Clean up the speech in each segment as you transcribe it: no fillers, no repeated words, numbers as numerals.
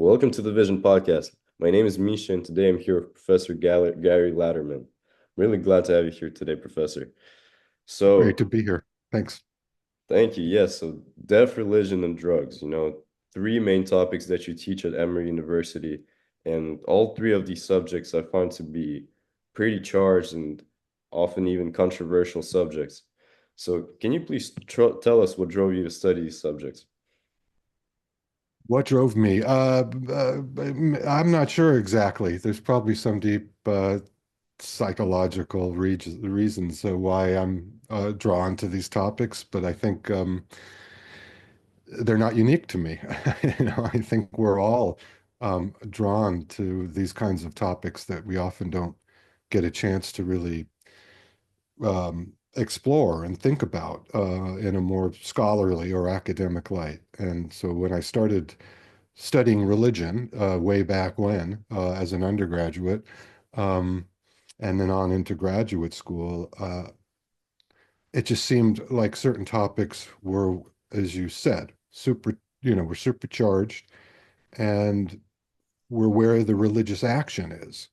Welcome to the Vision Podcast. My name is Misha, and today I'm here with Professor Gary Laderman. I'm really glad to have you here today, Professor. Great So, to be here. Thanks. thank you. Yes, so death, religion, and drugs, three main topics that you teach at Emory University. And all three of these subjects I find to be pretty charged and often even controversial subjects. So, can you please tell us what drove you to study these subjects? What drove me? I'm not sure exactly. There's probably some deep psychological reasons why I'm drawn to these topics, but I think they're not unique to me. I think we're all drawn to these kinds of topics that we often don't get a chance to really explore and think about in a more scholarly or academic light. And so when I started studying religion way back when as an undergraduate, um, and then on into graduate school, it just seemed like certain topics were, as you said, were supercharged and were where the religious action is.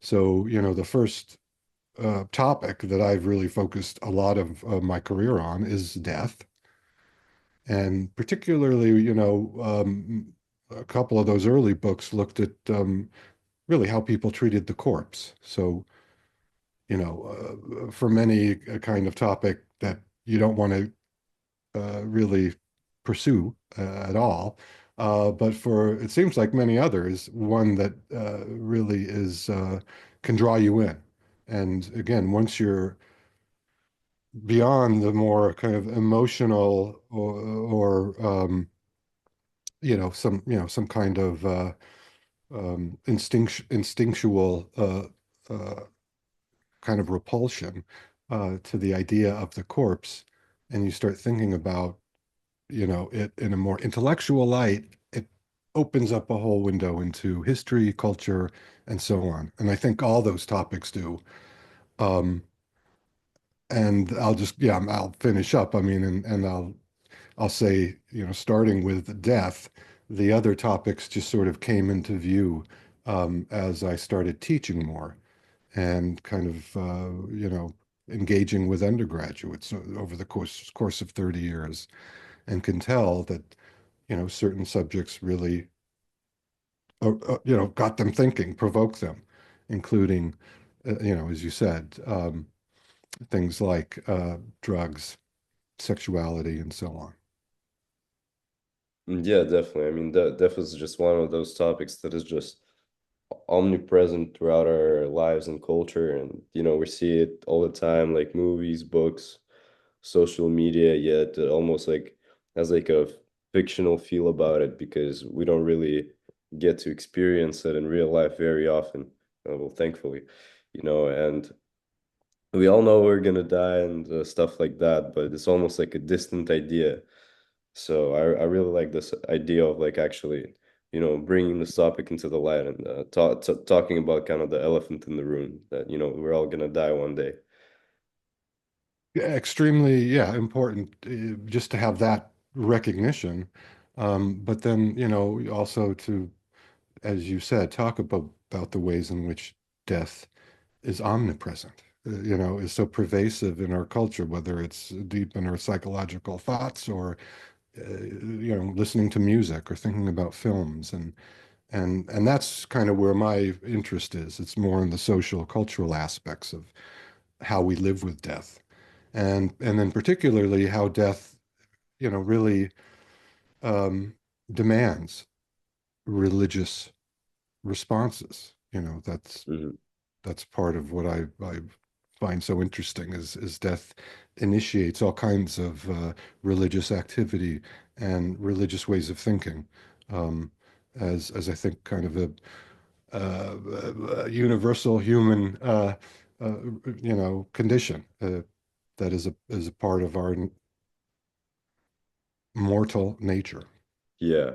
So, the first topic that I've really focused a lot of my career on is death. And particularly, a couple of those early books looked at really how people treated the corpse. So, for many, a kind of topic that you don't want to really pursue at all. But for, it seems like many others, one that really can draw you in. And again, once you're beyond the more kind of emotional or some kind of instinctual uh, kind of repulsion to the idea of the corpse, and you start thinking about, it in a more intellectual light, it opens up a whole window into history, culture, and so on. And I think all those topics do. Um, and I'll finish up. I mean, and I'll say, starting with death, the other topics just sort of came into view as I started teaching more and kind of, engaging with undergraduates over the course of 30 years, and can tell that, certain subjects really, got them thinking, provoked them, including, as you said, things like drugs, sexuality, and so on. Yeah, definitely. I mean, death is just one of those topics that is just omnipresent throughout our lives and culture. And, we see it all the time, like movies, books, social media, yet it almost like has like a fictional feel about it because we don't really get to experience it in real life very often. Well, thankfully, and we all know we're gonna die and stuff like that, but it's almost like a distant idea. So I really like this idea of like actually, bringing this topic into the light and talking about kind of the elephant in the room that, we're all gonna die one day. Yeah, extremely, yeah, important just to have that recognition. But then, also to, as you said, talk about the ways in which death is omnipresent, is so pervasive in our culture, whether it's deep in our psychological thoughts or, listening to music or thinking about films. And that's kind of where my interest is. It's more in the social, cultural aspects of how we live with death. And then particularly how death, really um, demands religious responses. Hmm. That's part of what I find so interesting is death initiates all kinds of religious activity and religious ways of thinking, um, as I think kind of a universal human uh, condition that is a part of our mortal nature. Yeah,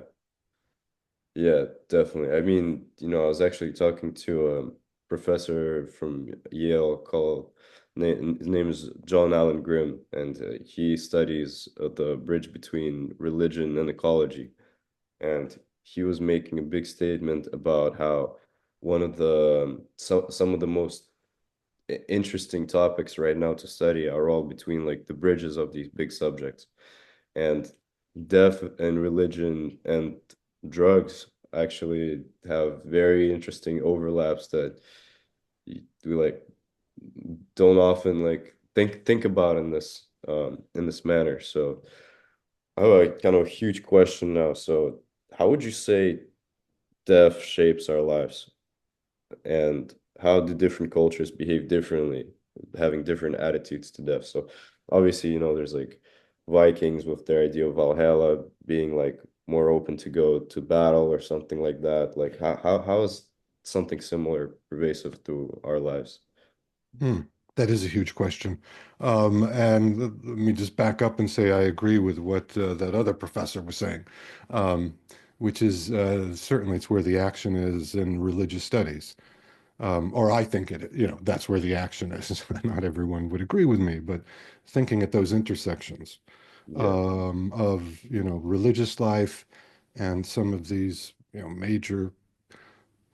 yeah, definitely. I mean, I was actually talking to a professor from Yale called, his name is John Allen Grimm, and he studies the bridge between religion and ecology. And he was making a big statement about how one of the some of the most interesting topics right now to study are all between like the bridges of these big subjects, and death and religion and drugs actually have very interesting overlaps that we like don't often like think about in this manner. So I have a kind of huge question now. So how would you say death shapes our lives, and how do different cultures behave differently, having different attitudes to death? So obviously, there's like Vikings with their idea of Valhalla being like more open to go to battle or something like that. Like how is something similar pervasive through our lives? Hmm. That is a huge question. And let me just back up and say I agree with what that other professor was saying, um, which is certainly it's where the action is in religious studies. Or I think that's where the action is. Not everyone would agree with me, but thinking at those intersections Yeah. of, religious life and some of these, major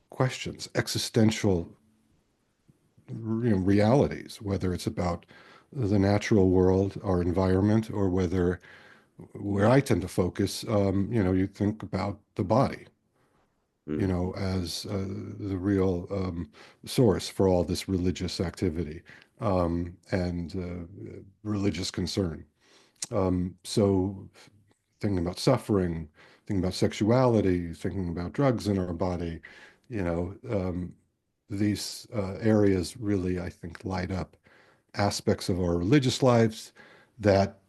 questions, existential realities, whether it's about the natural world, our environment, or where I tend to focus, you think about the body, Mm, as the real source for all this religious activity and religious concern. So thinking about suffering, thinking about sexuality, thinking about drugs in our body, you know, um, these areas really, I think, light up aspects of our religious lives that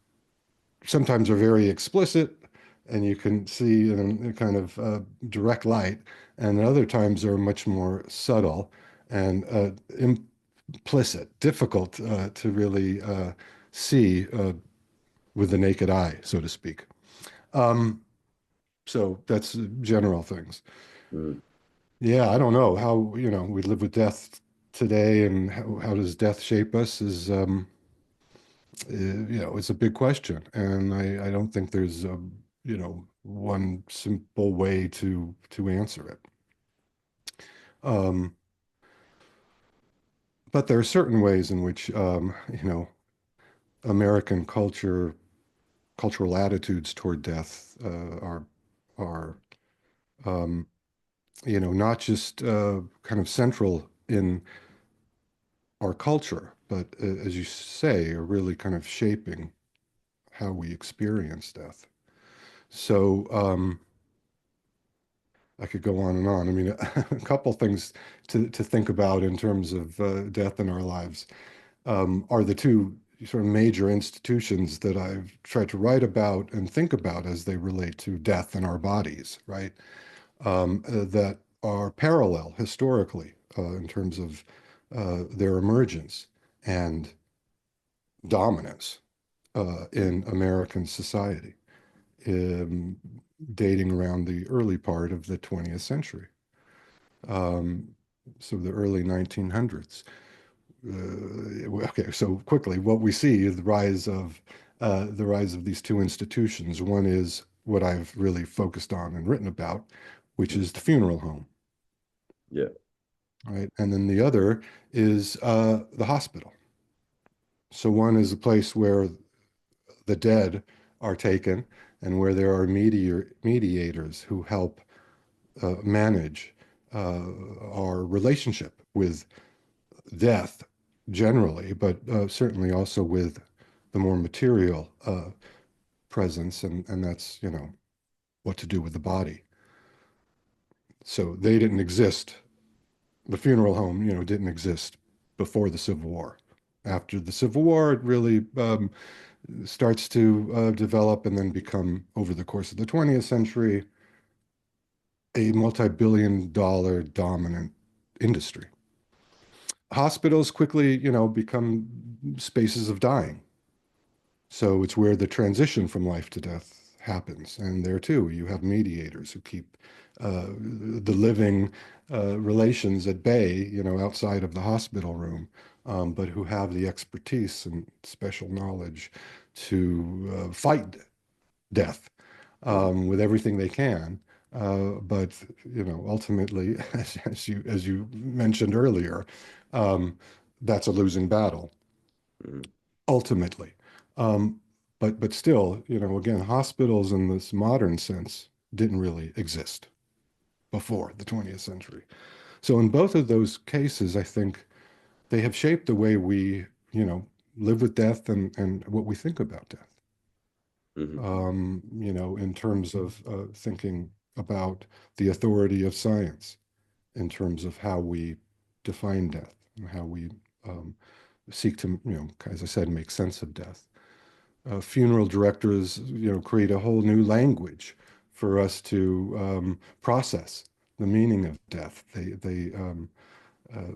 sometimes are very explicit and you can see in a kind of direct light, and other times are much more subtle and implicit, difficult to really see with the naked eye, so to speak. Um, so that's general things. mm, Yeah, I don't know how, we live with death today and how does death shape us is, it's a big question. And I don't think there's one simple way to answer it. Um, but there are certain ways in which, American cultural attitudes toward death are um, not just kind of central in our culture, but as you say, are really kind of shaping how we experience death. So I could go on and on. I mean, a couple things to think about in terms of death in our lives are the two sort of major institutions that I've tried to write about and think about as they relate to death in our bodies, right? That are parallel historically in terms of their emergence and dominance in American society, um, dating around the early part of the 20th century. Um, so the early 1900s. Okay, so quickly, what we see is the rise of these two institutions. One is what I've really focused on and written about, which mm. is the funeral home, Yeah. right? And then the other is the hospital. So one is a place where the dead are taken and where there are mediators who help manage our relationship with death generally, but certainly also with the more material presence, and that's, what to do with the body. So they didn't exist. The funeral home, didn't exist before the Civil War. After the Civil War, it really starts to develop and then become, over the course of the 20th century, a multi-billion-dollar dominant industry. Hospitals quickly, become spaces of dying. So it's where the transition from life to death happens. And there too, you have mediators who keep the living relations at bay, outside of the hospital room, but who have the expertise and special knowledge to fight death Mhm. with everything they can But ultimately, as you mentioned earlier, um, that's a losing battle Mm-hmm. ultimately. Um, but still, again, hospitals in this modern sense didn't really exist before the 20th century. So in both of those cases, I think they have shaped the way we, live with death and what we think about death. Mm-hmm. In terms of thinking about the authority of science, in terms of how we define death, and how we um, seek to, as I said, make sense of death. Funeral directors, create a whole new language for us to process the meaning of death. They uh,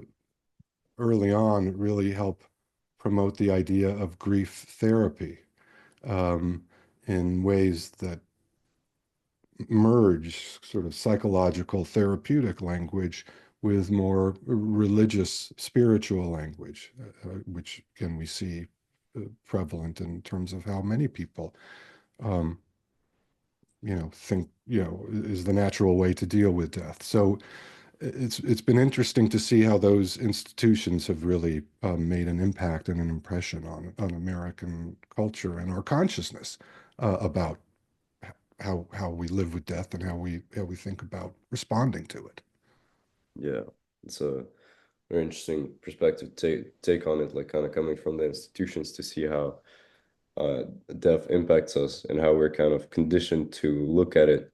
early on really help promote the idea of grief therapy um, in ways that merge sort of psychological therapeutic language with more religious spiritual language, which can we see prevalent in terms of how many people um, think is the natural way to deal with death. So it's been interesting to see how those institutions have really made an impact and an impression on American culture and our consciousness about how we live with death and how we think about responding to it. Yeah, it's a very interesting perspective take on it, like kind of coming from the institutions to see how uh, death impacts us and how we're kind of conditioned to look at it.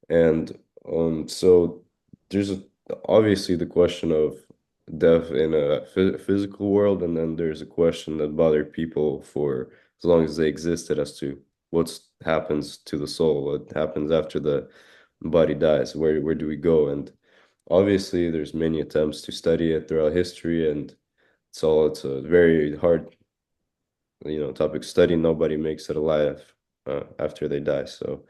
And so there's obviously the question of death in a physical world, and then there's a question that bothered people for as long as they existed as to what happens to the soul, what happens after the body dies, where do we go? And obviously there's many attempts to study it throughout history, and it's a very hard, topic to study. Nobody makes it alive after they die. So,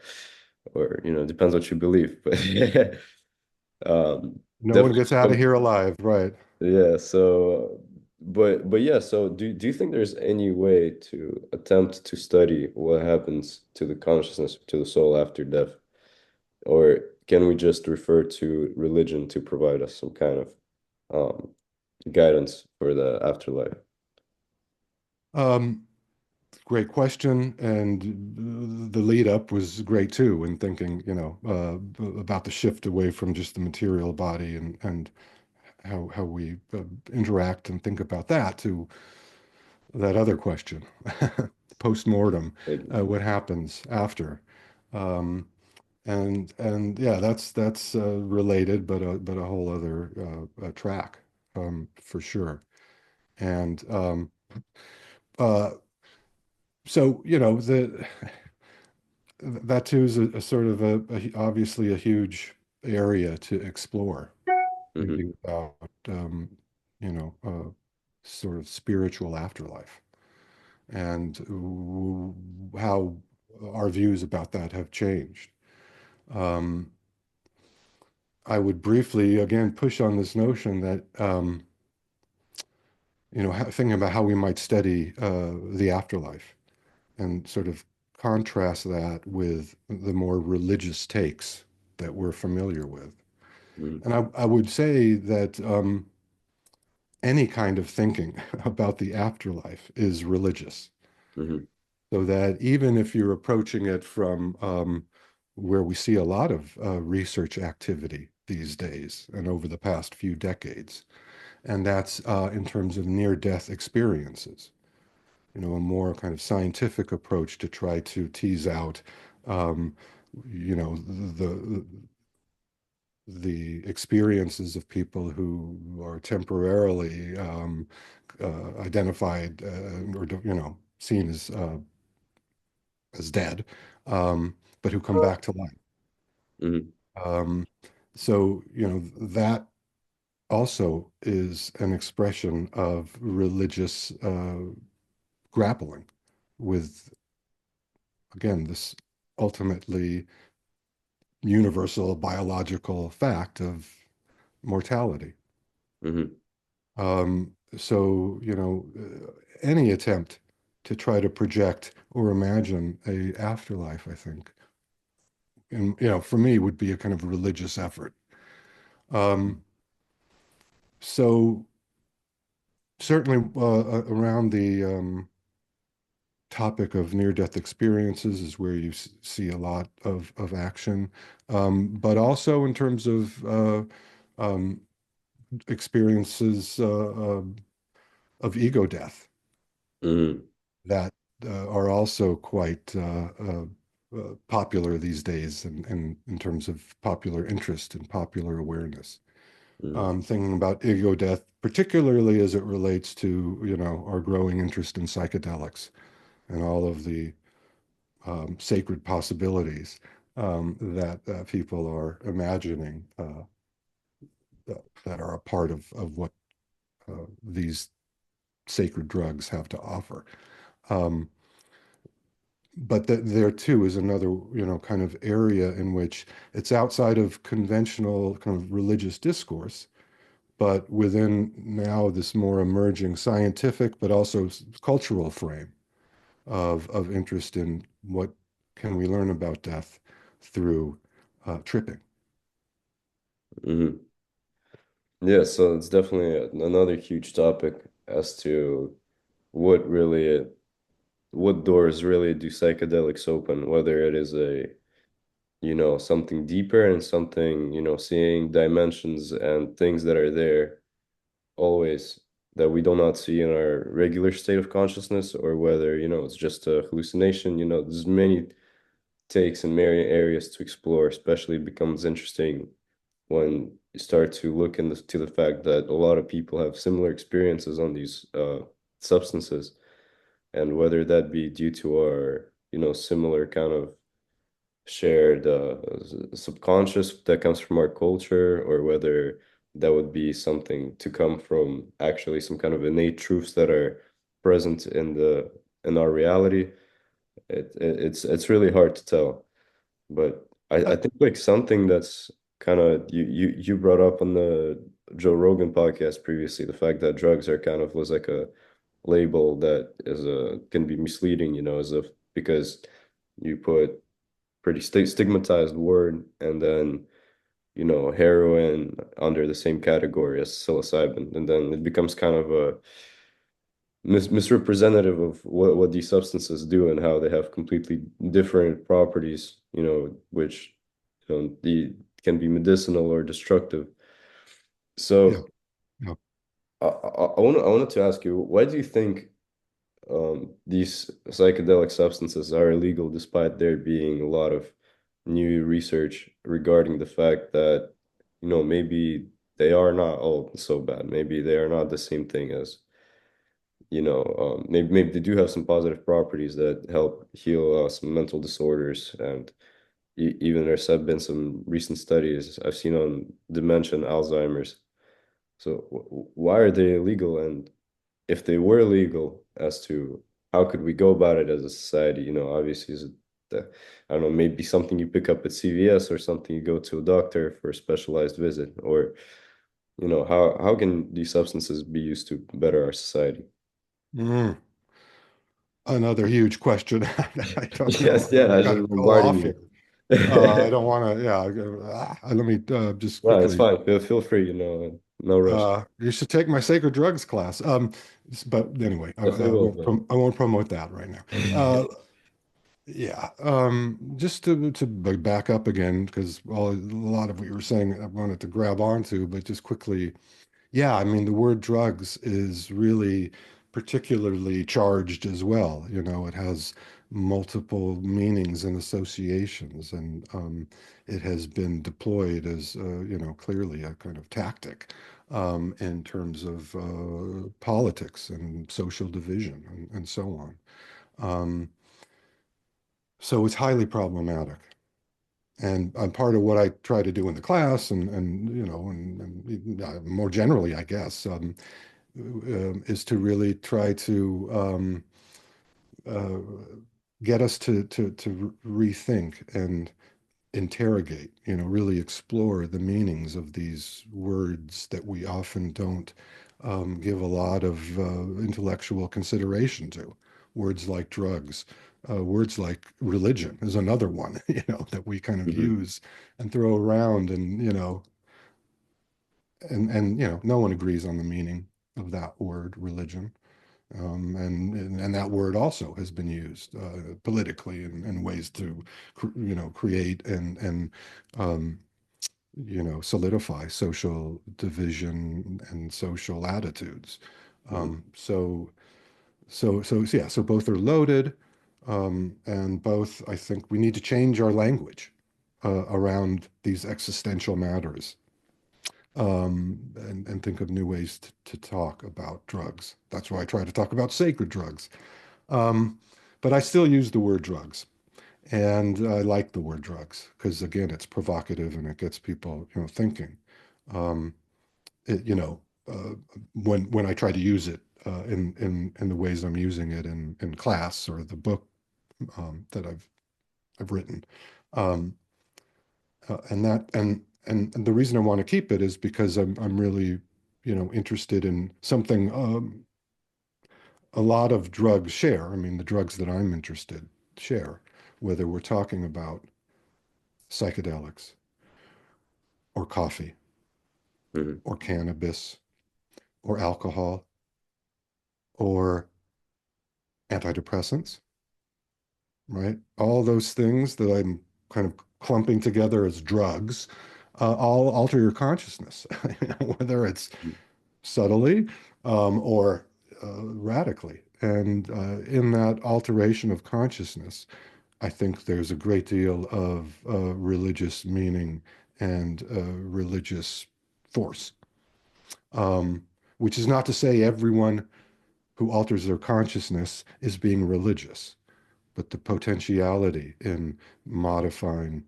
or depends what you believe, but No one definitely gets out of some, here alive, right? yeah. So, but yeah. So, do you think there's any way to attempt to study what happens to the consciousness, to the soul after death, or can we just refer to religion to provide us some kind of um, guidance for the afterlife? Um, Great question, and the lead up was great too, in thinking, about the shift away from just the material body and how we interact and think about that to that other question, post-mortem, Like, what happens after. Um, and yeah, that's related, but a whole other track for sure. And uh, so the that too is a sort of obviously a huge area to explore, hmm thinking about you know uh, sort of spiritual afterlife and how our views about that have changed. Um, I would briefly again push on this notion that thinking about how we might study the afterlife and sort of contrast that with the more religious takes that we're familiar with. hmm And I would say that any kind of thinking about the afterlife is religious. hmm So that even if you're approaching it from where we see a lot of research activity these days and over the past few decades, and that's in terms of near-death experiences, a more kind of scientific approach to try to tease out, um, the experiences of people who are temporarily identified or seen as dead, but who come back to life. hmm Um, so that also is an expression of religious grappling with, again, this ultimately universal biological fact of mortality. hmm So, any attempt to try to project or imagine a afterlife, I think, and for me would be a kind of religious effort. Um, so certainly around the topic of near-death experiences is where you see a lot of action, but also in terms of um, experiences of ego death Hmm. that are also quite popular these days, and in terms of popular interest and popular awareness. Hmm. Thinking about ego death, particularly as it relates to, our growing interest in psychedelics and all of the sacred possibilities that people are imagining that are a part of what these sacred drugs have to offer. Um, but there too is another, kind of area in which it's outside of conventional kind of religious discourse, but within now this more emerging scientific, but also cultural frame of interest in what can we learn about death through tripping. Hmm. Yeah, so it's definitely another huge topic as to what really, what doors really do psychedelics open, whether it is something deeper and something, seeing dimensions and things that are there always that we do not see in our regular state of consciousness, or whether, it's just a hallucination. There's many takes and many areas to explore, especially becomes interesting when you start to look into the fact that a lot of people have similar experiences on these substances, and whether that be due to our, similar kind of shared subconscious that comes from our culture, or whether that would be something to come from actually some kind of innate truths that are present in our reality. It's really hard to tell. But I Uh, think like something that's kind of you brought up on the Joe Rogan podcast previously, the fact that drugs are kind of was like a label that is a can be misleading, as if because you put pretty stigmatized word and then heroin under the same category as psilocybin, and then it becomes kind of a misrepresentative of what these substances do and how they have completely different properties, which the can be medicinal or destructive. yeah, So yeah. I wanted to ask you, why do you think these psychedelic substances are illegal despite there being a lot of new research regarding the fact that, maybe they are not all so bad. Maybe they are not the same thing as, maybe they do have some positive properties that help heal some mental disorders. And even there's have been some recent studies I've seen on dementia and Alzheimer's. So why are they illegal? And if they were legal, as to how could we go about it as a society? Obviously, is it I don't know, maybe something you pick up at CVS or something you go to a doctor for a specialized visit, or how can these substances be used to better our society? Mm. Another huge question. I don't know. Yes, yeah, I Got to just go bombarding off you. here. I don't want to. Yeah, let me just No, it's quickly. fine. Feel free, no rush. You should take my sacred drugs class. But anyway, Definitely will, I won't promote that right now. Yeah, just to back up again, because a lot of what you were saying I wanted to grab onto, but just quickly, yeah, I mean, the word drugs is really particularly charged as well. It has multiple meanings and associations, and it has been deployed as, clearly a kind of tactic in terms of politics and social division and so on. Um, so it's highly problematic. And part of what I try to do in the class and more generally, I guess, is to really try to uh, get us to rethink and interrogate, really explore the meanings of these words that we often don't give a lot of intellectual consideration to. words like drugs, words like religion is another one, that we kind of Hmm. use and throw around, and no one agrees on the meaning of that word, religion. And that word also has been used politically in ways to, create and um, solidify social division and social attitudes. Hmm. So both are loaded, and both, I think, we need to change our language around these existential matters, and think of new ways to talk about drugs. That's why I try to talk about sacred drugs. Um, but I still use the word drugs. And I like the word drugs because, again, it's provocative and it gets people, thinking. Um, it, you know, uh, when I try to use it in the ways I'm using it in class or the book that I've written, um, and the reason I want to keep it is because I'm really, interested in something a lot of drugs share. I mean, the drugs that I'm interested share, whether we're talking about psychedelics or coffee Hmm. or cannabis or alcohol or antidepressants, right? All those things that I'm kind of clumping together as drugs all alter your consciousness, whether it's subtly or radically. And in that alteration of consciousness, I think there's a great deal of religious meaning and religious force, um, which is not to say everyone who alters their consciousness is being religious, but the potentiality in modifying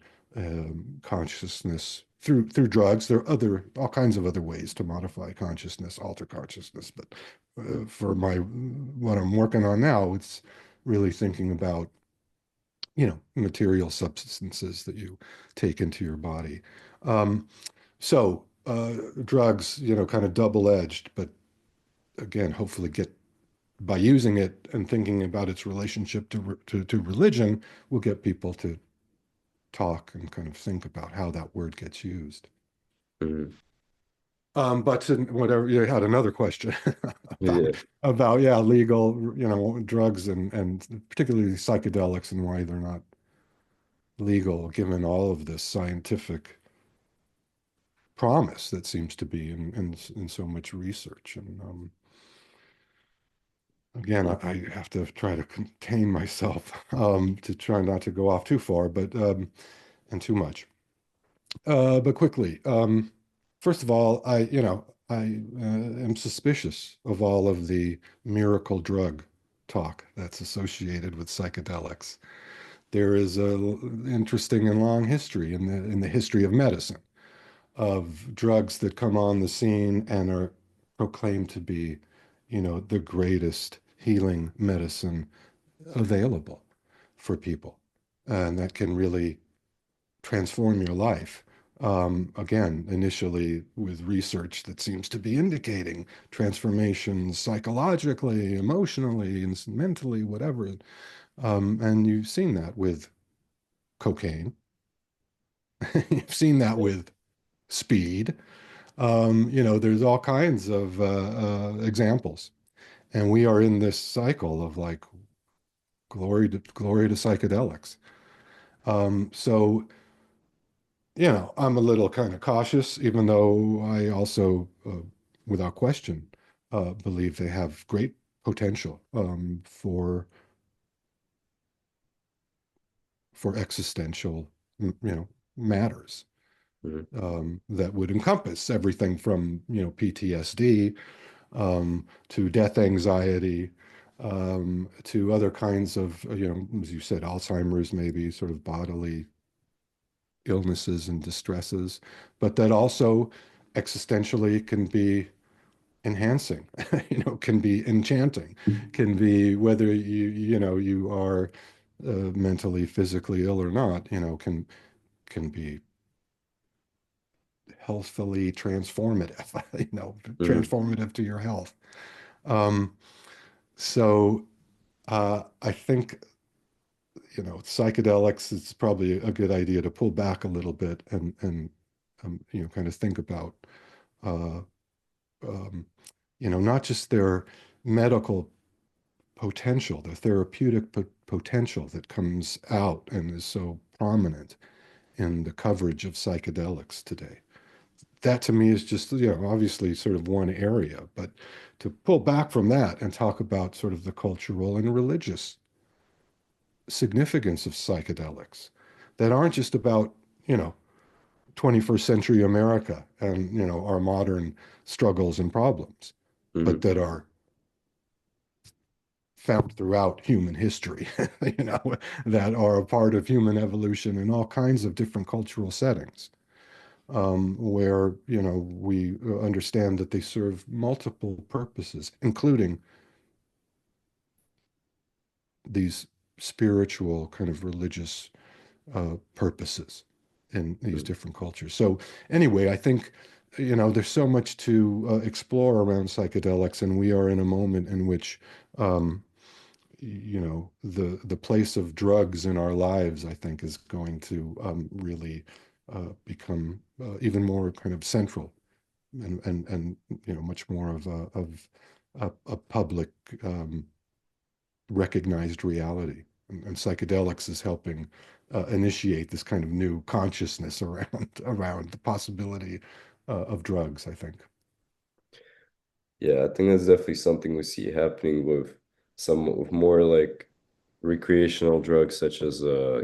consciousness through drugs. There are all kinds of other ways to modify consciousness, alter consciousness. But for what I'm working on now, it's really thinking about material substances that you take into your body. Um, so drugs, kind of double-edged, but again, hopefully get by using it and thinking about its relationship to religion, will get people to talk and kind of think about how that word gets used. Hmm. But whatever, you had another question Yeah. about yeah, legal, drugs and particularly psychedelics and why they're not legal, given all of this scientific promise that seems to be in so much research. And again, I have to try to contain myself to try not to go off too far, but and too much. But quickly, first of all, I am suspicious of all of the miracle drug talk that's associated with psychedelics. There is a interesting and long history in the history of medicine of drugs that come on the scene and are proclaimed to be, the greatest healing medicine available for people, and that can really transform your life. Again, initially with research that seems to be indicating transformations psychologically, emotionally, and mentally, whatever. And you've seen that with cocaine. You've seen that with speed. There's all kinds of examples. And we are in this cycle of like glory to psychedelics. So I'm a little kind of cautious, even though I also, without question, believe they have great potential for existential, matters Hmm. that would encompass everything from PTSD to death anxiety. To other kinds of, as you said, Alzheimer's, maybe sort of bodily illnesses and distresses, but that also existentially can be enhancing, can be enchanting, can be whether you are mentally, physically ill or not, can be healthfully transformative, Hmm. transformative to your health. Um, so I think, psychedelics, it's probably a good idea to pull back a little bit and kind of think about, uh, um, not just their medical potential, their therapeutic potential that comes out and is so prominent in the coverage of psychedelics today. That to me is just, obviously sort of one area, but to pull back from that and talk about sort of the cultural and religious significance of psychedelics that aren't just about, you know, 21st century America and, our modern struggles and problems, but Hmm. that are found throughout human history, that are a part of human evolution in all kinds of different cultural settings, where, we understand that they serve multiple purposes, including these spiritual kind of religious purposes in these different cultures. So anyway, I think, there's so much to explore around psychedelics, and we are in a moment in which, the place of drugs in our lives, I think, is going to really become even more kind of central and much more of a public recognized reality. And psychedelics is helping initiate this kind of new consciousness around around the possibility of drugs, I think. Yeah, I think that's definitely something we see happening with some with more like recreational drugs such as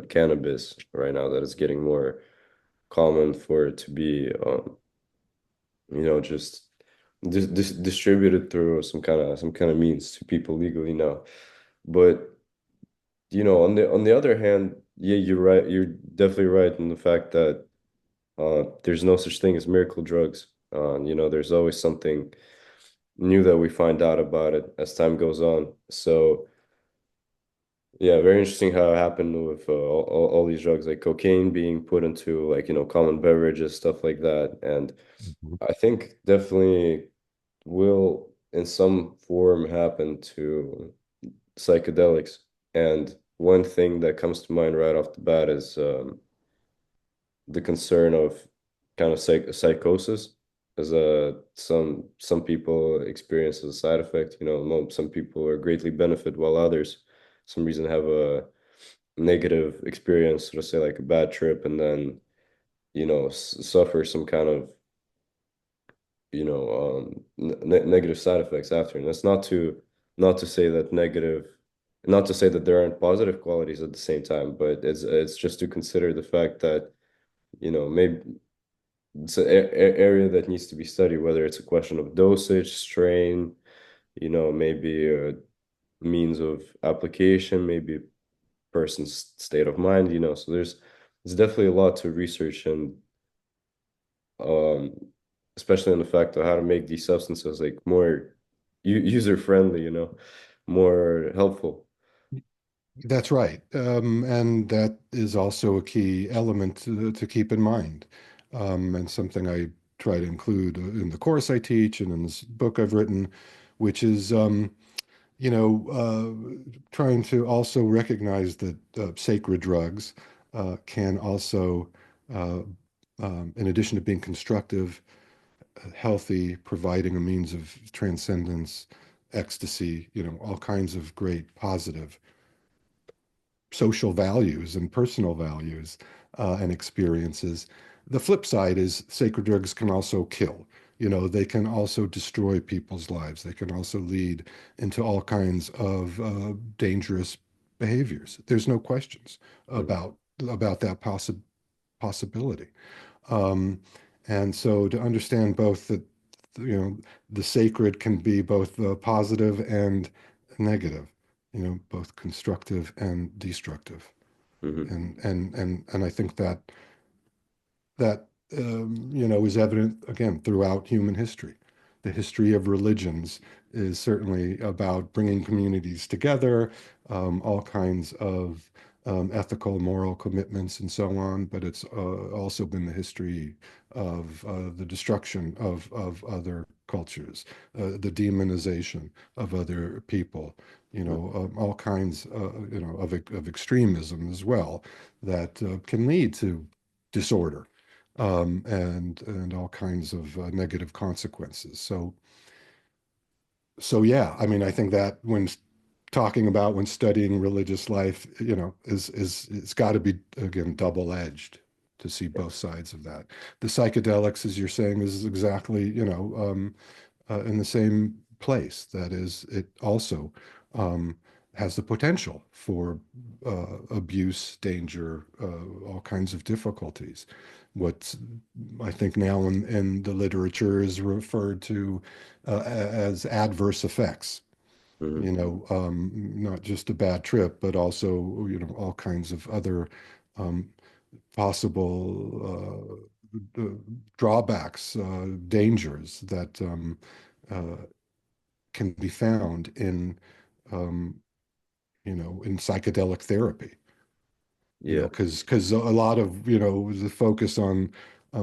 cannabis right now that is getting more common for it to be just distributed through some kind of means to people legally now. But on the other hand, yeah, you're right. You're definitely right in the fact that there's no such thing as miracle drugs. There's always something new that we find out about it as time goes on. So yeah, very interesting how it happened with all these drugs, like cocaine being put into like common beverages, stuff like that. And Mhm. I think definitely will in some form happen to psychedelics. And one thing that comes to mind right off the bat is the concern of kind of psychosis, as some people experience as a side effect. Some people are greatly benefit while others, some reason, have a negative experience, let's say like a bad trip, and then suffer some kind of negative side effects after. And that's not to say that not to say that there aren't positive qualities at the same time, but it's just to consider the fact that maybe it's an area that needs to be studied, whether it's a question of dosage, strain, maybe a means of application, maybe person's state of mind, so there's definitely a lot to research, and um especially on the fact of how to make these substances like more user friendly, more helpful. That's right. And that is also a key element to keep in mind, and something I try to include in the course I teach and in this book I've written, which is, trying to also recognize that sacred drugs can also, uh, in addition to being constructive, healthy, providing a means of transcendence, ecstasy, all kinds of great positive social values and personal values and experiences. The flip side is sacred drugs can also kill. They can also destroy people's lives. They can also lead into all kinds of dangerous behaviors. There's no questions Mhm. about that possibility. Um, and so to understand both that, the sacred can be both positive and negative, both constructive and destructive. Mhm. And I think that is evident again throughout human history. The history of religions is certainly about bringing communities together, all kinds of ethical, moral commitments, and so on. But it's also been the history of the destruction of other cultures, the demonization of other people, all kinds, of extremism as well that can lead to disorder and all kinds of negative consequences. So yeah, I mean, I think that talking about when studying religious life, is it's got to be again double-edged to see both sides of that. The psychedelics, as you're saying, is exactly, in the same place. That is, it also um, has the potential for abuse, danger, all kinds of difficulties. What I think now in the literature is referred to as adverse effects. Hmm. Not just a bad trip, but also, all kinds of other um, possible drawbacks, dangers that can be found um, in psychedelic therapy. Yeah. Because a lot of, the focus on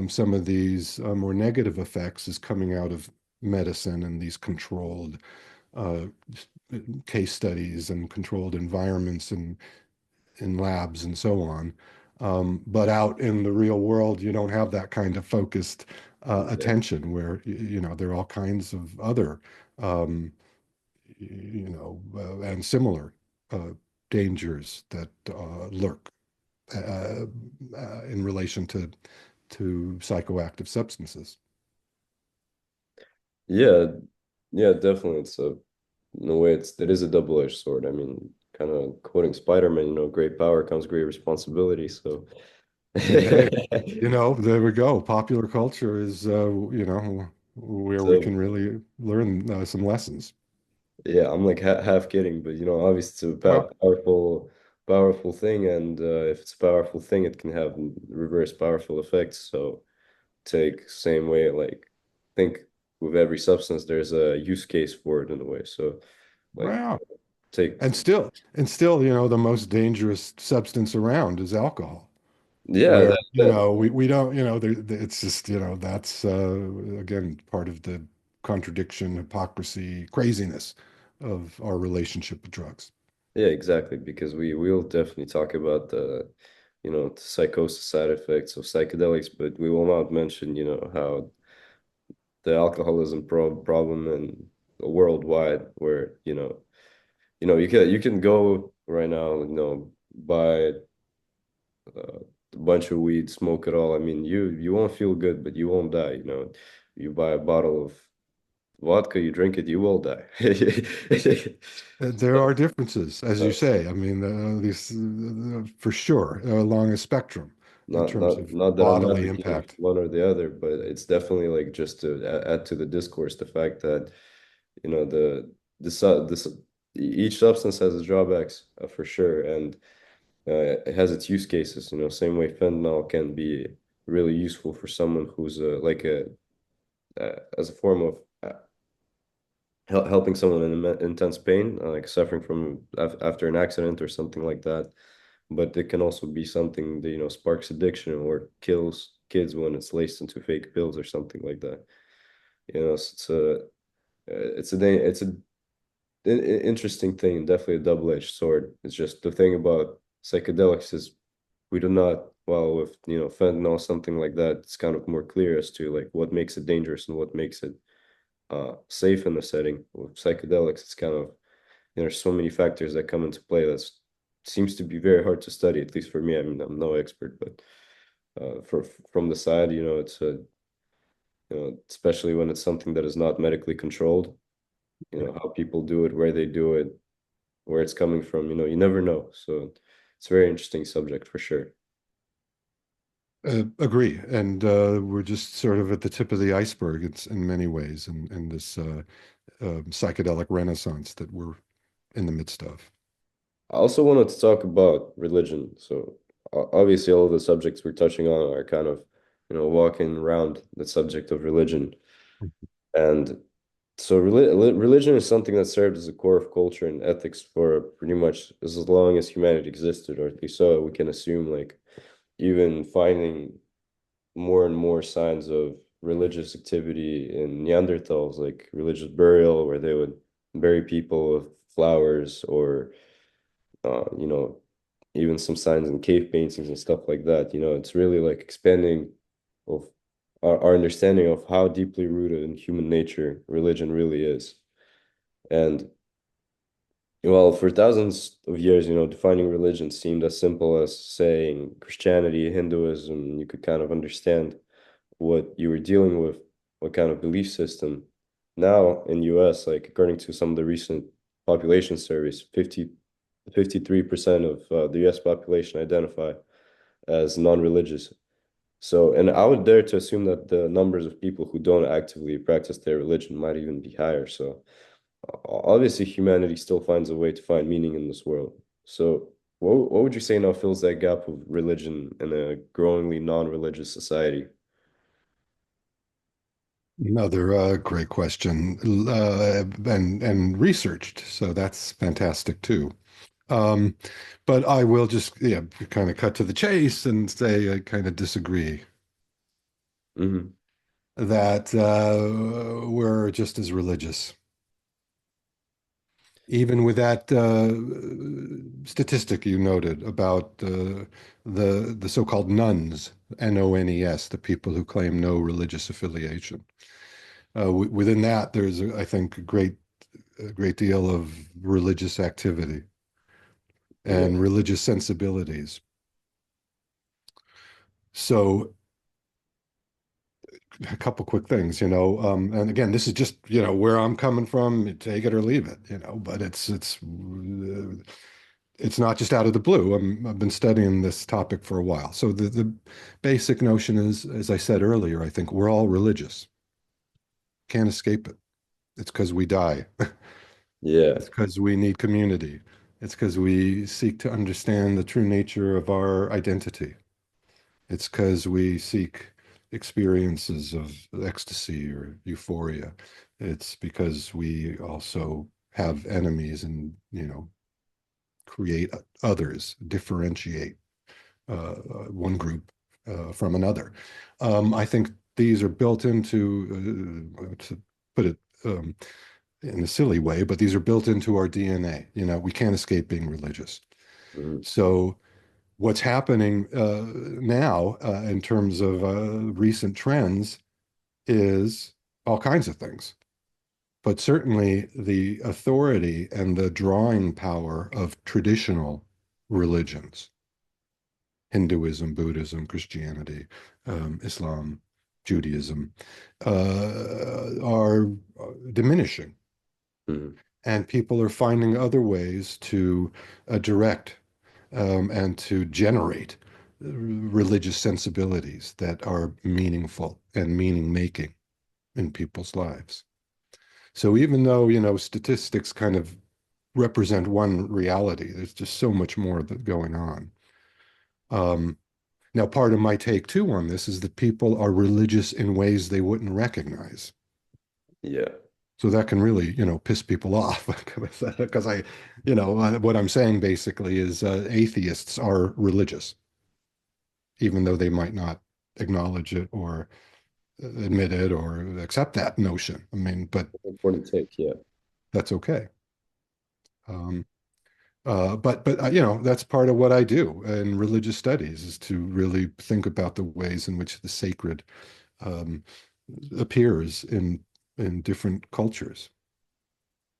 some of these more negative effects is coming out of medicine and these controlled uh, case studies and controlled environments and in labs and so on. But out in the real world, you don't have that kind of focused Exactly. attention where, there are all kinds of other, um, and similar uh, dangers that lurk in relation to psychoactive substances. Yeah, yeah, definitely. In a way, it is a double-edged sword. I mean, kind of quoting Spider-Man, great power comes great responsibility. So, Hey, there we go. Popular culture is, where we so can really learn some lessons. yeah, I'm like half kidding, but obviously it's a Well, powerful thing, and if it's a powerful thing, it can have reverse powerful effects. So, take same way, like think with every substance, there's a use case for it in a way. So, like wow. take And still, the most dangerous substance around is alcohol, yeah, where, that we don't, it's just, that's again part of the contradiction, hypocrisy, craziness of our relationship with drugs. Yeah, exactly. Because we will definitely talk about the psychosis side effects of psychedelics, but we will not mention, how the alcoholism problem and worldwide, where, you can go right now, buy a bunch of weed, smoke it all. I mean, you won't feel good, but you won't die, You buy a bottle of vodka, you drink it, you will die. There are differences, as you say. I mean, these for sure along a spectrum in Not terms not of not that I'm bodily advocating for impact. one or the other, but it's definitely like just to add to the discourse the fact that this each substance has its drawbacks for sure, and it has its use cases. Same way fentanyl can be really useful for someone who's like a as a form of helping someone in intense pain, like suffering from after an accident or something like that. But it can also be something that, sparks addiction or kills kids when it's laced into fake pills or something like that. So it's a interesting thing, definitely a double-edged sword. It's just the thing about psychedelics is we do not, well, with fentanyl, something like that, it's kind of more clear as to like what makes it dangerous and what makes it safe in the setting. With psychedelics, it's kind of there's so many factors that come into play that seems to be very hard to study, at least for me. I mean, I'm no expert, but from the side, it's a especially when it's something that is not medically controlled. How people do it, where they do it, where it's coming from. You never know. So it's a very interesting subject for sure. Agree. And we're just sort of at the tip of the iceberg. It's in many ways, in this psychedelic renaissance that we're in the midst of. I also wanted to talk about religion. So obviously, all of the subjects we're touching on are kind of, walking around the subject of religion. And so religion is something that served as a core of culture and ethics for pretty much as long as humanity existed, or at least so we can assume, like even finding more and more signs of religious activity in Neanderthals, like religious burial, where they would bury people with flowers or, you know, even some signs in cave paintings and stuff like that. You know, it's really like expanding of our understanding of how deeply rooted in human nature religion really is. And well, for thousands of years, you know, defining religion seemed as simple as saying Christianity, Hinduism. You could kind of understand what you were dealing with, what kind of belief system. Now in US, like according to some of the recent population surveys, 53% of the US population identify as non-religious. So, and I would dare to assume that the numbers of people who don't actively practice their religion might even be higher. So, obviously, humanity still finds a way to find meaning in this world. So, what would you say now fills that gap of religion in a growingly non-religious society? Another great question, and researched, so that's fantastic too. Um, but I will just yeah kind of cut to the chase and say I kind of disagree Hmm. that we're just as religious. Even with that statistic you noted about the so-called nuns, N-O-N-E-S, the people who claim no religious affiliation. Within that, there's, I think, a great deal of religious activity Yeah. and religious sensibilities. So a couple quick things, and again, this is just, where I'm coming from, take it or leave it, but it's not just out of the blue. I've been studying this topic for a while. So the basic notion is, as I said earlier, I think we're all religious. Can't escape it. It's because we die. Yeah. It's because we need community. It's because we seek to understand the true nature of our identity. It's because we seek experiences of ecstasy or euphoria. It's because we also have enemies and, create others, differentiate one group from another. I think these are built into, to put it in a silly way, but these are built into our DNA. We can't escape being religious. Mhm. So what's happening now in terms of recent trends is all kinds of things, but certainly the authority and the drawing power of traditional religions, Hinduism, Buddhism, Christianity, Islam, Judaism, are diminishing. Mhm. And people are finding other ways to direct and to generate religious sensibilities that are meaningful and meaning making in people's lives. So even though, statistics kind of represent one reality, there's just so much more that going on. Um, Now, part of my take too on this is that people are religious in ways they wouldn't recognize. Yeah. So that can really, piss people off because what I'm saying basically is atheists are religious, even though they might not acknowledge it or admit it or accept that notion. I mean, but Important take. Yeah. that's okay. Um, but that's part of what I do in religious studies is to really think about the ways in which the sacred um, appears in different cultures,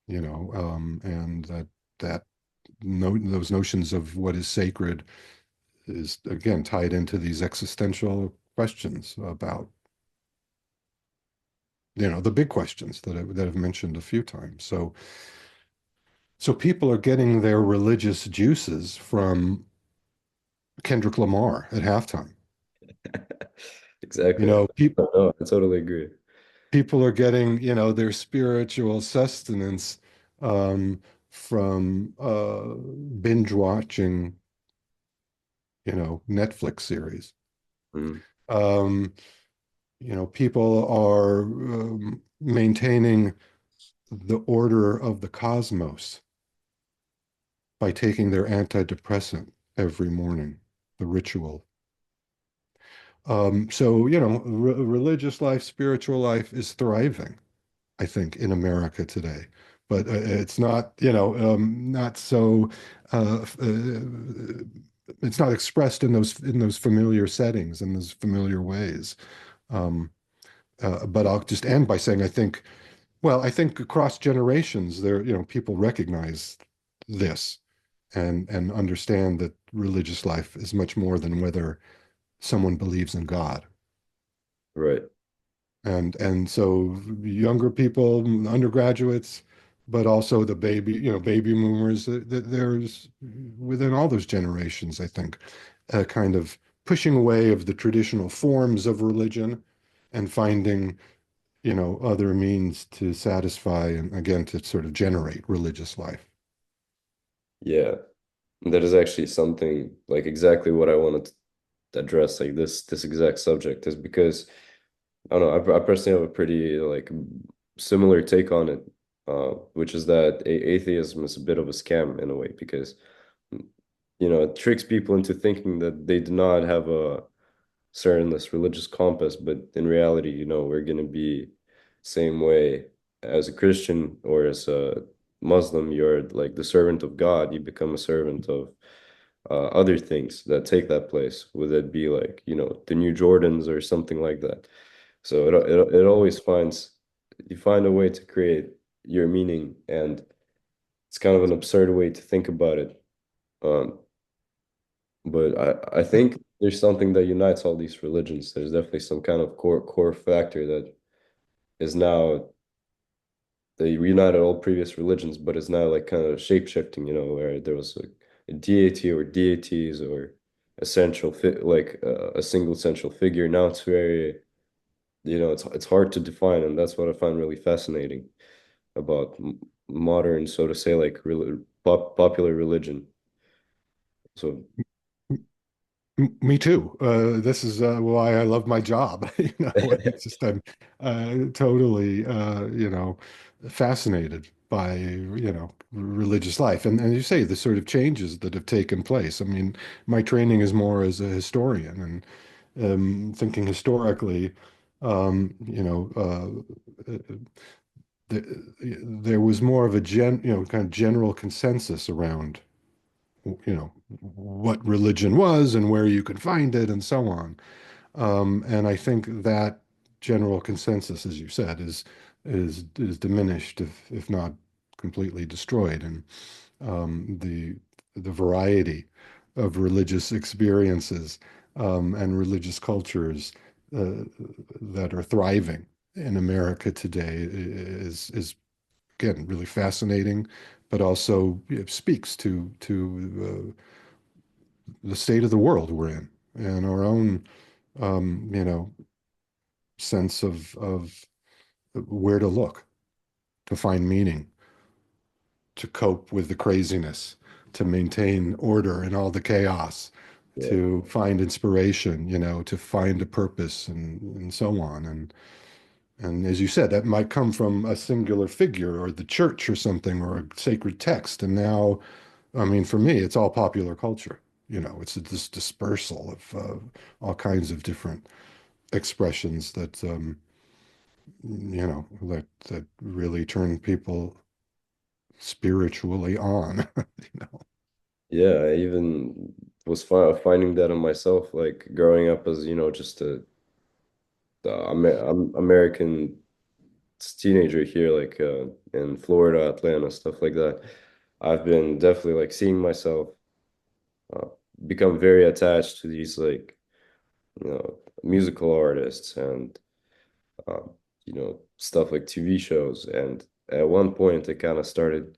and that no, those notions of what is sacred is again tied into these existential questions about the big questions that I've mentioned a few times. So people are getting their religious juices from Kendrick Lamar at halftime. You Exactly. know, pe No, I totally agree. people are getting, their spiritual sustenance from binge watching, Netflix series. Mhm. Um, people are maintaining the order of the cosmos by taking their antidepressant every morning, the ritual. So, you know, re religious life, spiritual life is thriving, I think, in America today. But it's not, you know, not so, it's not expressed in those familiar settings, in those familiar ways. Um, but I'll just end by saying, I think, well, I think across generations, there, you know, people recognize this and understand that religious life is much more than whether someone believes in God. Right. And so younger people, undergraduates, but also the baby, you know, baby boomers, there's within all those generations, I think, a kind of pushing away of the traditional forms of religion and finding, you know, other means to satisfy and again to sort of generate religious life. Yeah. That is actually something like exactly what I wanted to address, like this exact subject, is because I don't know, I personally have a pretty like similar take on it, which is that a atheism is a bit of a scam in a way because it tricks people into thinking that they do not have a certain this religious compass, but in reality, we're going to be same way as a Christian or as a Muslim. You're like the servant of God. You become a servant of other things that take that place. Would it be like, the new Jordans or something like that? So it always finds you find a way to create your meaning, and it's kind of an absurd way to think about it. Um, but I think there's something that unites all these religions. There's definitely some kind of core factor that is now they reunited all previous religions, but is now like kind of shape shifting, where there was a deity or deities or a central fit like a single central figure. Now it's very, it's hard to define, and that's what I find really fascinating about modern, so to say, like popular religion. So Me too. This is why I love my job. You know, it's just I'm totally you know, fascinated by, you know, religious life. And you say the sort of changes that have taken place. I mean, my training is more as a historian and thinking historically, you know, there was more of a you know, kind of general consensus around, you know, what religion was and where you could find it and so on. And I think that general consensus, as you said, is diminished if not completely destroyed. And the variety of religious experiences and religious cultures uh, that are thriving in America today is again really fascinating, but also it speaks to the state of the world we're in and our own you know, sense of where to look to find meaning, to cope with the craziness, to maintain order in all the chaos, yeah, to find inspiration, you know, to find a purpose and so on. And as you said, that might come from a singular figure or the church or something or a sacred text. And now, I mean, for me, it's all popular culture. You know, it's this dispersal of all kinds of different expressions that you know, that really turn people spiritually on, you know. yeah. I even was finding that in myself, like growing up as just I'm American teenager here, like in Florida, Atlanta, stuff like that. I've been definitely like seeing myself uh, become very attached to these like musical artists and stuff like TV shows. And at one point, it kind of started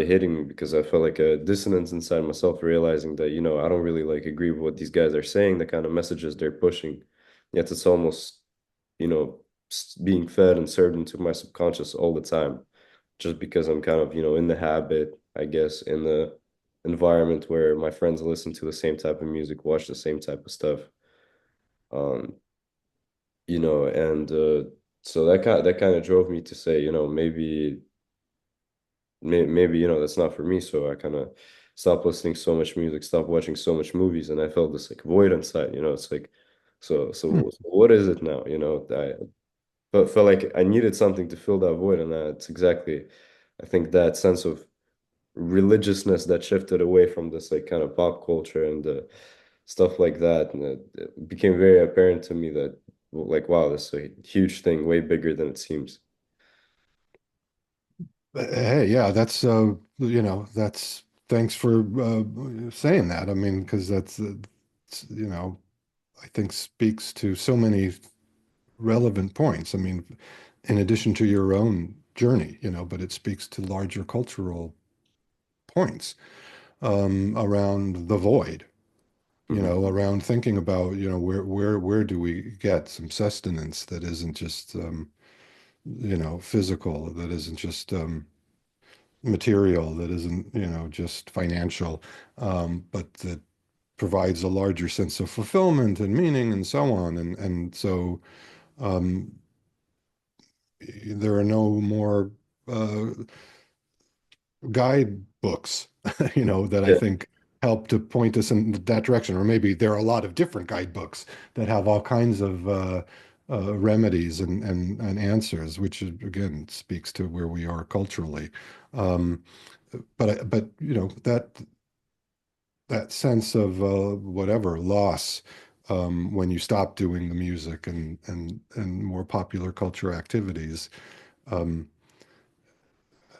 hitting me because I felt like a dissonance inside myself, realizing that I don't really like agree with what these guys are saying, the kind of messages they're pushing. Yet it's almost being fed and served into my subconscious all the time, just because I'm kind of in the habit, I guess, in the environment where my friends listen to the same type of music, watch the same type of stuff. Um, and so that kind of drove me to say, maybe that's not for me. So I kind of stopped listening so much music, stopped watching so much movies, and I felt this like void inside. It's like So what is it now? You know, I felt like I needed something to fill that void, and that's exactly, I think, that sense of religiousness that shifted away from this like kind of pop culture and stuff like that, and it became very apparent to me that like wow, this is a huge thing, way bigger than it seems. Hey, yeah, that's that's thanks for saying that. I mean, because you know, I think speaks to so many relevant points. I mean, in addition to your own journey, but it speaks to larger cultural points around the void, Hmm. around thinking about, where do we get some sustenance that isn't just physical, that isn't just material, that isn't, just financial, but that provides a larger sense of fulfillment and meaning and so on. And so um, there are no more uh, guidebooks, that I Yeah, think help to point us in that direction. Or maybe there are a lot of different guidebooks that have all kinds of remedies and answers, which again speaks to where we are culturally. Um, but that sense of whatever loss when you stop doing the music and more popular culture activities, um,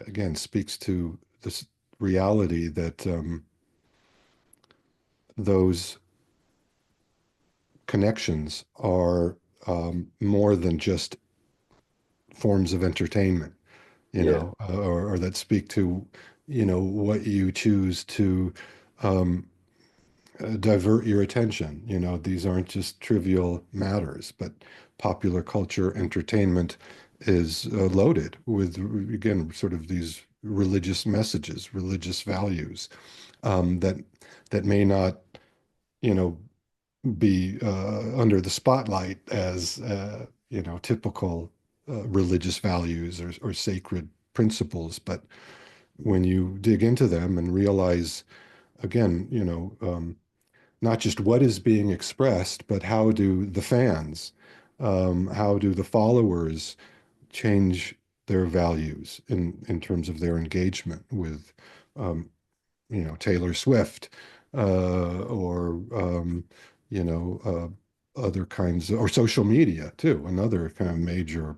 again speaks to this reality that those connections are more than just forms of entertainment, yeah, or that speak to, what you choose to um, divert your attention. These aren't just trivial matters, but popular culture entertainment is loaded with, again, sort of these religious messages, religious values that may not, you know, be under the spotlight as typical religious values or sacred principles. But when you dig into them and realize, again, not just what is being expressed, but how do the fans, how do the followers change their values in terms of their engagement with um, Taylor Swift, or other kinds or social media too, another kind of major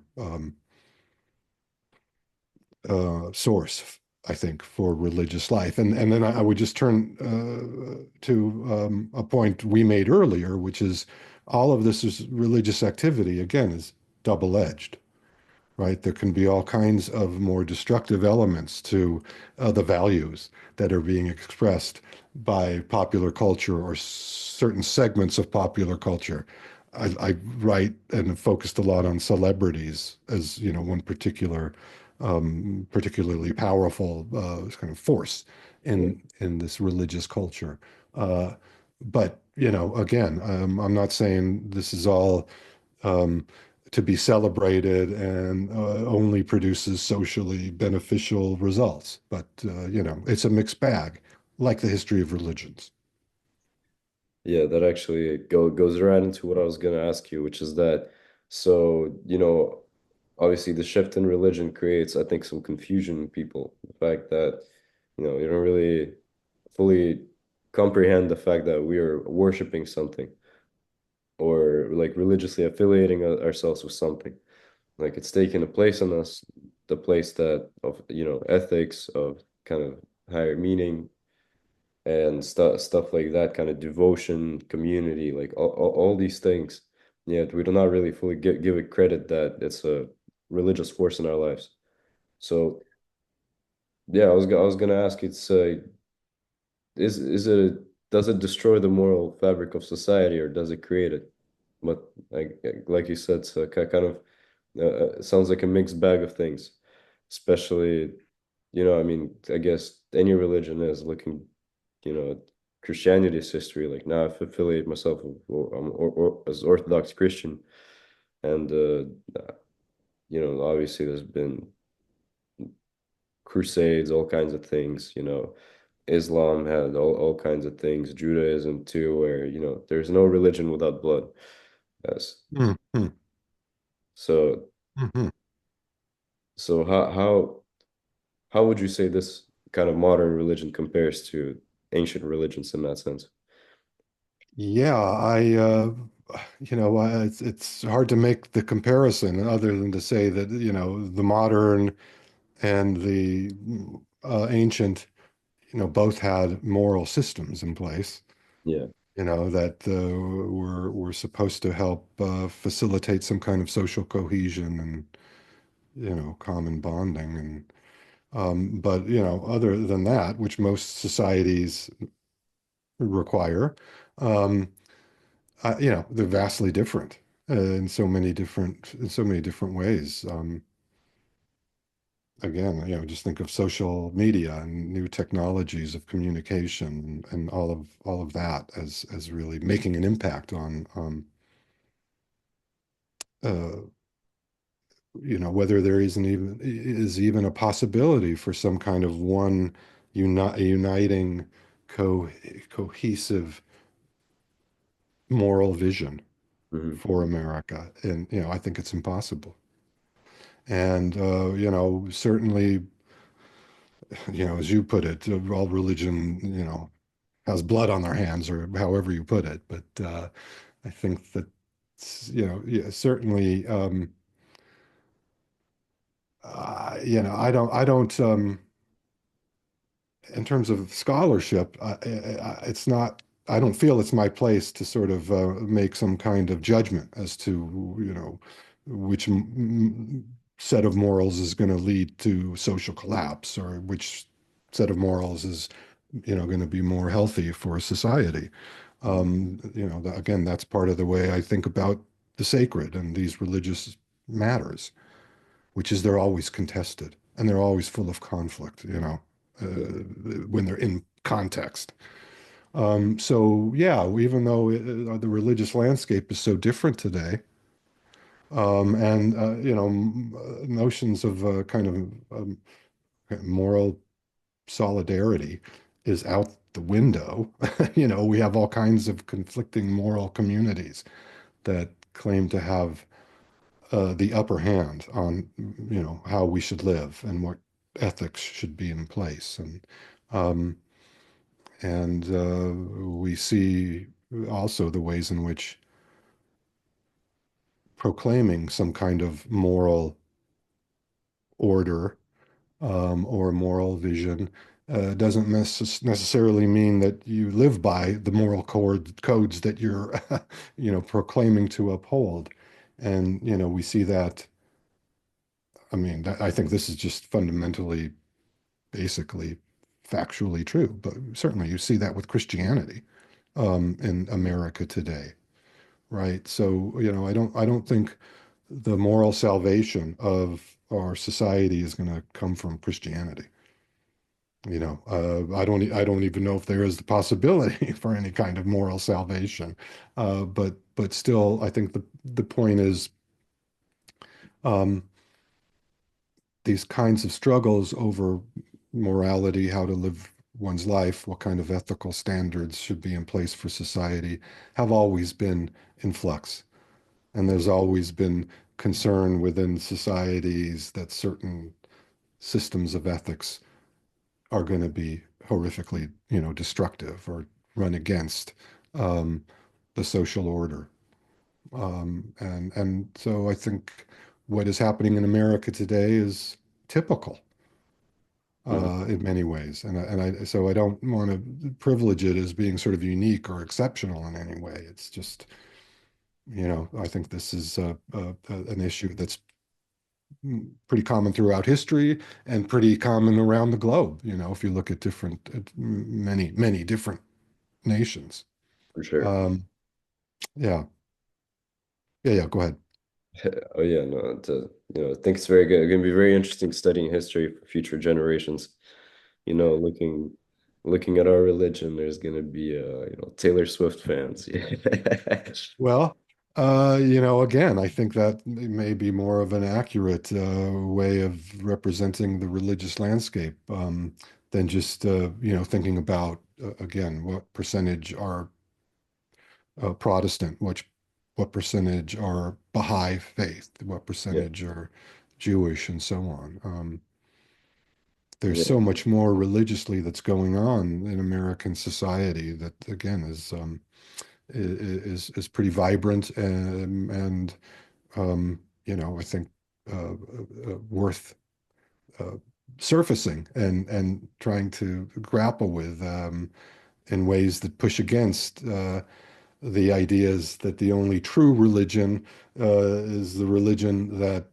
source, I think, for religious life. And then I would just turn to a point we made earlier, which is all of this is religious activity, again, is double-edged, right? There can be all kinds of more destructive elements to the values that are being expressed by popular culture or certain segments of popular culture. I write and focused a lot on celebrities as, one particularly powerful kind of force yeah, in this religious culture. Uh, but, again, I'm not saying this is all um, to be celebrated and only produces socially beneficial results. But, it's a mixed bag, like the history of religions. yeah. That actually goes right into what I was gonna ask you, which is that, so obviously the shift in religion creates, I think, some confusion in people. The fact that you don't really fully comprehend the fact that we are worshiping something or like religiously affiliating ourselves with something. Like it's taken a place in us, the place that of ethics, of kind of higher meaning and stuff like that, kind of devotion, community, like all these things. Yet we do not really fully give it credit that it's a religious force in our lives. So yeah, I was gonna ask, it's is it, does it destroy the moral fabric of society or does it create it? But like you said, it's kind of sounds like a mixed bag of things, especially, I mean, I guess any religion is looking, at Christianity's history. Like now, I've affiliated myself with, as Orthodox Christian, and obviously there's been crusades, all kinds of things. Islam had all kinds of things, Judaism too, where there's no religion without blood. Yes. Mm-hmm. So Mm-hmm. so how would you say this kind of modern religion compares to ancient religions in that sense? Yeah, it's hard to make the comparison other than to say that, the modern and the ancient, both had moral systems in place, Yeah. that were supposed to help facilitate some kind of social cohesion and, common bonding. And but, other than that, which most societies require, um, they're vastly different in so many different ways. Again, just think of social media and new technologies of communication and all of that as really making an impact on uh, whether there is even a possibility for some kind of one uniting co cohesive moral vision Hmm. for America. And I think it's impossible. And certainly, as you put it, all religion, has blood on their hands, or however you put it. But I think that, yeah, certainly, I don't, in terms of scholarship, it's not, I don't feel it's my place to sort of make some kind of judgment as to, which set of morals is going to lead to social collapse, or which set of morals is, going to be more healthy for society. Again, that's part of the way I think about the sacred and these religious matters, which is they're always contested and they're always full of conflict, Yeah. when they're in context. So yeah, even though the religious landscape is so different today, and notions of kind of moral solidarity is out the window. We have all kinds of conflicting moral communities that claim to have the upper hand on, how we should live and what ethics should be in place. Um, and we see also the ways in which proclaiming some kind of moral order, or moral vision doesn't necessarily mean that you live by the moral codes that you're, proclaiming to uphold. And, we see that. I mean, I think this is just fundamentally, basically, factually true. But certainly, you see that with Christianity, in America today, right? So, I don't think the moral salvation of our society is going to come from Christianity. I don't even know if there is the possibility for any kind of moral salvation. But still, I think the point is, um, these kinds of struggles over morality, how to live one's life, what kind of ethical standards should be in place for society, have always been in flux. And there's always been concern within societies that certain systems of ethics are going to be horrifically, destructive or run against um, the social order. And so I think what is happening in America today is typical Hmm. in many ways. So I don't want to privilege it as being sort of unique or exceptional in any way. It's just, I think this is an issue that's pretty common throughout history and pretty common around the globe. If you look at many, many different nations. For sure. Um, yeah, yeah. Go ahead. Oh yeah, no, I think it's very good. It's gonna be very interesting studying history for future generations. You know, looking at our religion, there's gonna be Taylor Swift fans. Yeah. Well, again, I think that may be more of an accurate way of representing the religious landscape, than just, thinking about, again, what percentage are Protestant, which what percentage are Baha'i faith, what Yeah. percentage are Jewish, and so on. There's Yeah. so much more religiously that's going on in American society that, again, is pretty vibrant and I think worth uh, surfacing and trying to grapple with in ways that push against the ideas that the only true religion is the religion that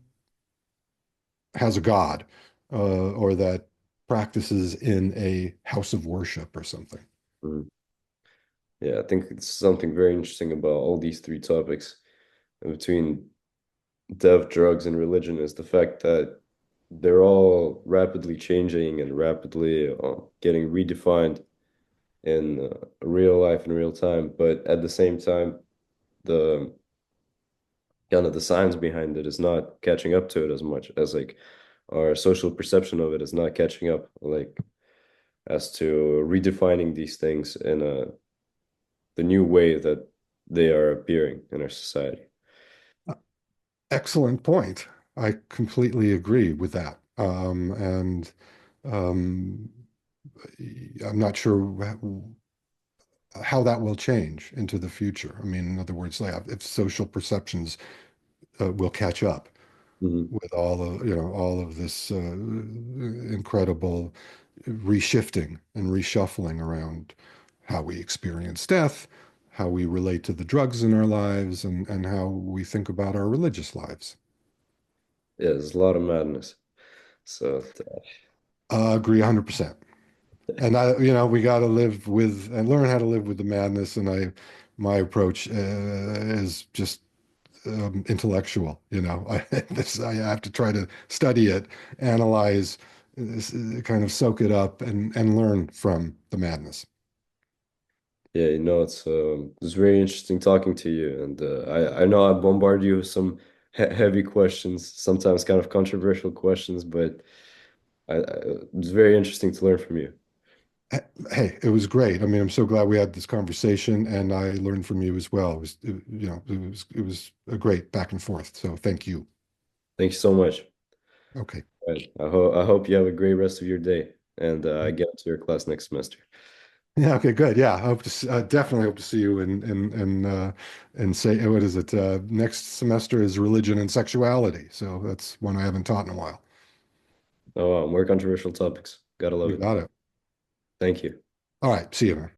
has a God or that practices in a house of worship or something. Mhm. Yeah, I think it's something very interesting about all these three topics between death, drugs, and religion is the fact that they're all rapidly changing and rapidly getting redefined in real life in real time. But at the same time, the kind of the science behind it is not catching up to it as much as like our social perception of it is not catching up, like as to redefining these things in the new way that they are appearing in our society. Excellent point. I completely agree with that. And um, I'm not sure how that will change into the future. I mean, in other words, like if social perceptions will catch up Mhm. with all of this incredible reshifting and reshuffling around how we experience death, how we relate to the drugs in our lives, and how we think about our religious lives. Yeah, there's a lot of madness. So, Agree 100%. And we got to live with and learn how to live with the madness. And my approach is just intellectual. I have to try to study it, analyze, kind of soak it up, and learn from the madness. yeah, it's very interesting talking to you, and I know I bombard you with some heavy questions, sometimes kind of controversial questions, but it's very interesting to learn from you. Hey, it was great. I mean, I'm so glad we had this conversation, and I learned from you as well. It was a great back and forth. So thank you. Thank you so much. Okay. Right. I hope you have a great rest of your day, and I get to your class next semester. Yeah. Okay. Good. Yeah. I hope to definitely hope to see you and say what is it? Next semester is religion and sexuality. So that's one I haven't taught in a while. Oh, more controversial topics. Gotta love You it. got it. Thank you. All right. See you, man.